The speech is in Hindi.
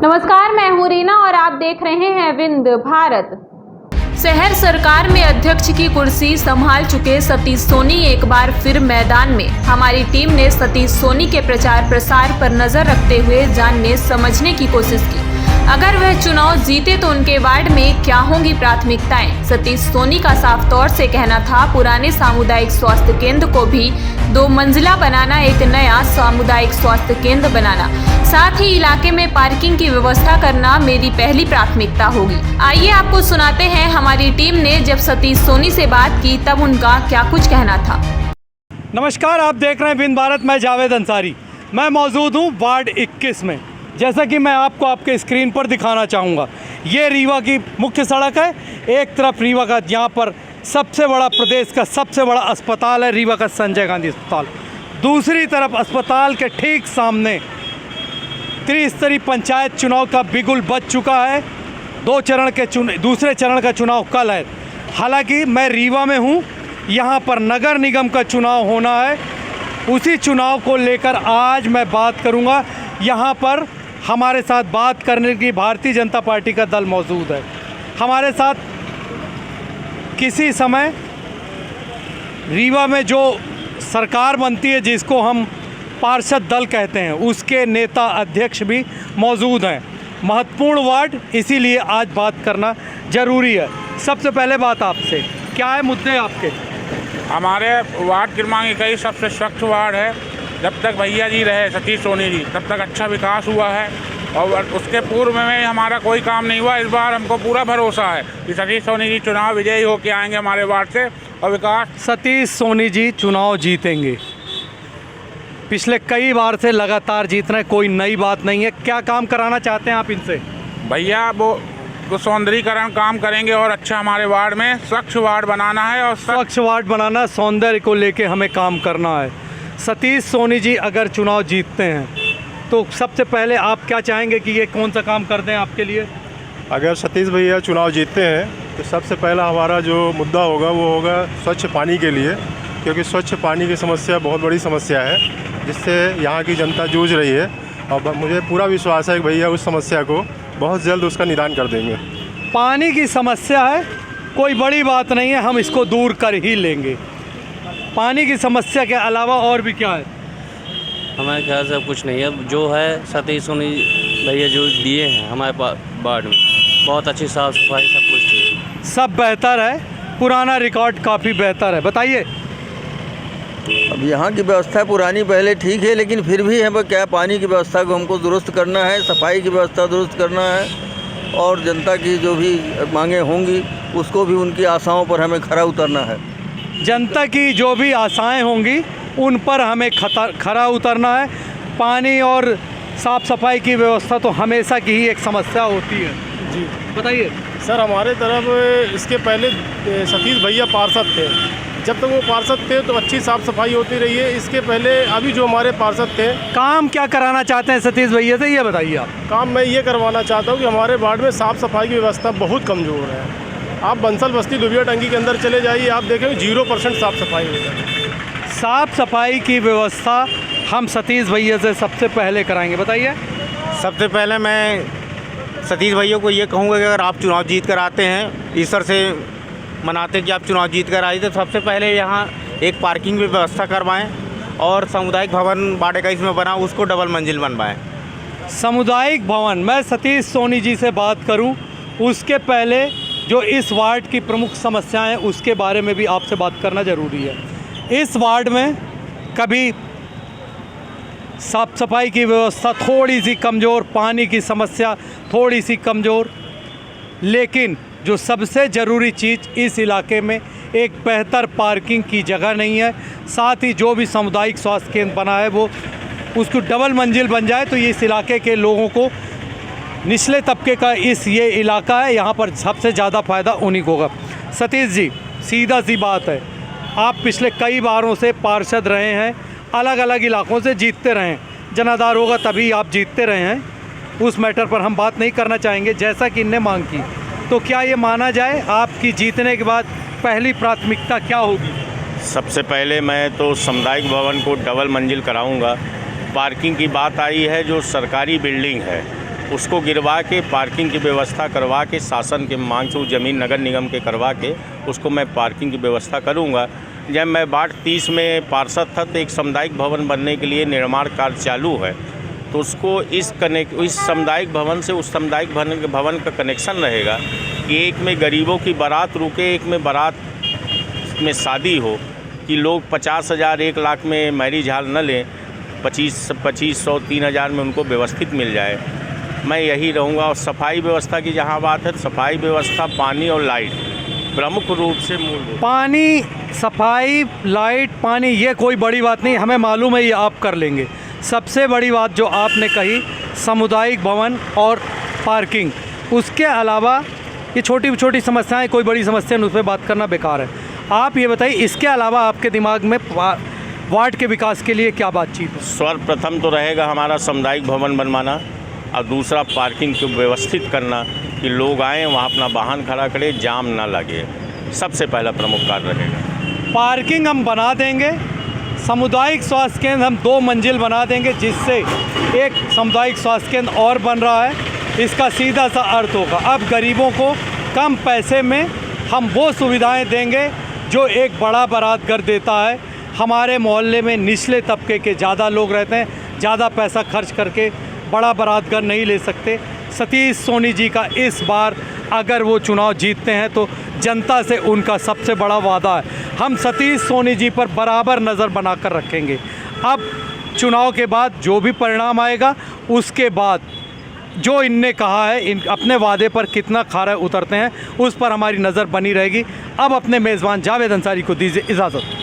नमस्कार, मैं हूं रीना और आप देख रहे हैं विंद भारत। शहर सरकार में अध्यक्ष की कुर्सी संभाल चुके सतीश सोनी एक बार फिर मैदान में। हमारी टीम ने सतीश सोनी के प्रचार प्रसार पर नजर रखते हुए जानने समझने की कोशिश की। अगर वह चुनाव जीते तो उनके वार्ड में क्या होंगी प्राथमिकताएं। सतीश सोनी का साफ तौर से कहना था पुराने सामुदायिक स्वास्थ्य केंद्र को भी 2 मंजिला बनाना, एक नया सामुदायिक स्वास्थ्य केंद्र बनाना, साथ ही इलाके में पार्किंग की व्यवस्था करना मेरी पहली प्राथमिकता होगी। आइए आपको सुनाते हैं हमारी टीम ने जब सतीश सोनी से बात की तब उनका क्या कुछ कहना था। नमस्कार, आप देख रहे हैं विंद भारत। मैं जावेद अंसारी, मैं मौजूद हूँ वार्ड 21 में। जैसा कि मैं आपके स्क्रीन पर दिखाना चाहूँगा, ये रीवा की मुख्य सड़क है। एक तरफ रीवा का यहाँ पर सबसे बड़ा, प्रदेश का सबसे बड़ा अस्पताल है, रीवा का संजय गांधी अस्पताल। दूसरी तरफ अस्पताल के ठीक सामने त्रिस्तरीय पंचायत चुनाव का बिगुल बज चुका है। दूसरे चरण का चुनाव कल है। हालांकि मैं रीवा में हूँ, यहाँ पर नगर निगम का चुनाव होना है। उसी चुनाव को लेकर आज मैं बात करूँगा। यहाँ पर हमारे साथ बात करने की भारतीय जनता पार्टी का दल मौजूद है। हमारे साथ किसी समय रीवा में जो सरकार बनती है, जिसको हम पार्षद दल कहते हैं, उसके नेता अध्यक्ष भी मौजूद हैं। महत्वपूर्ण वार्ड, इसीलिए आज बात करना ज़रूरी है। सबसे पहले बात आपसे, क्या है मुद्दे आपके? हमारे वार्ड क्रमांक 21 सबसे स्वच्छ वार्ड है। जब तक भैया जी रहे सतीश सोनी जी, तब तक अच्छा विकास हुआ है और उसके पूर्व में हमारा कोई काम नहीं हुआ। इस बार हमको पूरा भरोसा है कि सतीश सोनी जी चुनाव विजयी होकर आएंगे हमारे वार्ड से और विकास। सतीश सोनी जी चुनाव जीतेंगे, पिछले कई बार से लगातार जीत रहे हैं, कोई नई बात नहीं है। क्या काम कराना चाहते हैं आप इनसे? भैया वो सौंदर्यीकरण काम करेंगे और अच्छा हमारे वार्ड में स्वच्छ वार्ड बनाना है और स्वच्छ वार्ड बनाना, सौंदर्य को लेके हमें काम करना है। सतीश सोनी जी अगर चुनाव जीतते हैं तो सबसे पहले आप क्या चाहेंगे कि ये कौन सा काम कर दें आपके लिए? अगर सतीश भैया चुनाव जीतते हैं तो सबसे पहला हमारा जो मुद्दा होगा वो होगा स्वच्छ पानी के लिए, क्योंकि स्वच्छ पानी की समस्या बहुत बड़ी समस्या है जिससे यहाँ की जनता जूझ रही है। और मुझे पूरा विश्वास है कि भैया उस समस्या को बहुत जल्द उसका निदान कर देंगे। पानी की समस्या है, कोई बड़ी बात नहीं है, हम इसको दूर कर ही लेंगे। पानी की समस्या के अलावा और भी क्या है? हमारे ख्याल से अब कुछ नहीं है। जो है सतीश सोनी भैया जो दिए हैं हमारे वार्ड में, बहुत अच्छी साफ़ सफाई, सब कुछ ठीक, सब बेहतर है। पुराना रिकॉर्ड काफ़ी बेहतर है। बताइए। अब यहाँ की व्यवस्था पुरानी पहले ठीक है, लेकिन फिर भी है क्या, पानी की व्यवस्था को हमको दुरुस्त करना है, सफाई की व्यवस्था दुरुस्त करना है और जनता की जो भी मांगे होंगी उसको भी, उनकी आशाओं पर हमें खरा उतरना है। जनता की जो भी आशाएं होंगी उन पर हमें खरा उतरना है। पानी और साफ़ सफाई की व्यवस्था तो हमेशा की ही एक समस्या होती है। जी बताइए। सर, हमारे तरफ इसके पहले सतीश भैया पार्षद थे। जब तक वो पार्षद थे तो अच्छी साफ़ सफाई होती रही है। इसके पहले अभी जो हमारे पार्षद थे, काम क्या कराना चाहते हैं सतीश भैया से, ये बताइए आप। काम मैं ये करवाना चाहता हूँ कि हमारे वार्ड में साफ़ सफाई की व्यवस्था बहुत कमज़ोर है। आप बंसल बस्ती दुबिया टंकी के अंदर चले जाइए, आप देखेंगे 0% साफ़ सफाई है। साफ़ सफाई की व्यवस्था हम सतीश भैया से सबसे पहले कराएंगे। बताइए। सबसे पहले मैं सतीश भैया को ये कहूँगा कि अगर आप चुनाव जीत कर आते हैं, ईश्वर से मनाते हैं कि आप चुनाव जीत कर आए, तो सबसे पहले यहाँ एक पार्किंग की व्यवस्था करवाएं और सामुदायिक भवन वार्ड 21 में बना उसको डबल मंजिल बनवाएं। सामुदायिक भवन, मैं सतीश सोनी जी से बात करूं उसके पहले जो इस वार्ड की प्रमुख समस्याएं हैं उसके बारे में भी आपसे बात करना ज़रूरी है। इस वार्ड में कभी साफ़ सफाई की व्यवस्था थोड़ी सी कमज़ोर, पानी की समस्या थोड़ी सी कमज़ोर, लेकिन जो सबसे ज़रूरी चीज़ इस इलाके में एक बेहतर पार्किंग की जगह नहीं है। साथ ही जो भी सामुदायिक स्वास्थ्य केंद्र बना है वो उसको डबल मंजिल बन जाए तो ये इस इलाके के लोगों को, निचले तबके का ये इलाका है, यहाँ पर सबसे ज़्यादा फ़ायदा उन्हीं को होगा। सतीश जी, सीधा सी बात है, आप पिछले कई बारों से पार्षद रहे हैं, अलग अलग इलाकों से जीतते रहे हैं, जनाधार होगा तभी आप जीतते रहे हैं। उस मैटर पर हम बात नहीं करना चाहेंगे जैसा कि इनने मांग की। तो क्या ये माना जाए आपकी जीतने के बाद पहली प्राथमिकता क्या होगी? सबसे पहले मैं तो सामुदायिक भवन को डबल मंजिल कराऊंगा। पार्किंग की बात आई है, जो सरकारी बिल्डिंग है उसको गिरवा के पार्किंग की व्यवस्था करवा के शासन के मांग से वो ज़मीन नगर निगम के करवा के उसको मैं पार्किंग की व्यवस्था करूँगा। जब मैं वार्ड 30 में पार्षद था तो एक सामुदायिक भवन बनने के लिए निर्माण कार्य चालू है, तो उसको इस सामुदायिक भवन से उस सामुदायिक भवन का कनेक्शन रहेगा कि एक में गरीबों की बारात रुके, एक में बारात में शादी हो, कि लोग 50,000 1 लाख में मैरिज हॉल न लें, 2500 3,000 में उनको व्यवस्थित मिल जाए। मैं यही रहूँगा। और सफाई व्यवस्था की जहाँ बात है, सफाई व्यवस्था, पानी और लाइट प्रमुख रूप से मूल। पानी, सफाई, लाइट, पानी, ये कोई बड़ी बात नहीं, हमें मालूम है, ये आप कर लेंगे। सबसे बड़ी बात जो आपने कही, सामुदायिक भवन और पार्किंग, उसके अलावा ये छोटी छोटी समस्याएं, कोई बड़ी समस्या उस पर बात करना बेकार है। आप ये बताइए, इसके अलावा आपके दिमाग में वार्ड के विकास के लिए क्या बातचीत है? सर्वप्रथम तो रहेगा हमारा सामुदायिक भवन बनवाना, और दूसरा पार्किंग को व्यवस्थित करना कि लोग आएँ वहाँ अपना वाहन खड़ा करें, जाम ना लगे। सबसे पहला प्रमुख कार्य रहेगा। पार्किंग हम बना देंगे, सामुदायिक स्वास्थ्य केंद्र हम 2 मंजिल बना देंगे, जिससे एक सामुदायिक स्वास्थ्य केंद्र और बन रहा है। इसका सीधा सा अर्थ होगा, अब गरीबों को कम पैसे में हम वो सुविधाएं देंगे जो एक बड़ा बारात घर देता है। हमारे मोहल्ले में निचले तबके के ज़्यादा लोग रहते हैं, ज़्यादा पैसा खर्च करके बड़ा बारात घर नहीं ले सकते। सतीश सोनी जी का इस बार अगर वो चुनाव जीतते हैं तो जनता से उनका सबसे बड़ा वादा है, हम सतीश सोनी जी पर बराबर नज़र बनाकर रखेंगे। अब चुनाव के बाद जो भी परिणाम आएगा, उसके बाद जो इनने कहा है, इन अपने वादे पर कितना खरा उतरते हैं, उस पर हमारी नज़र बनी रहेगी। अब अपने मेज़बान जावेद अंसारी को दीजिए इजाज़त।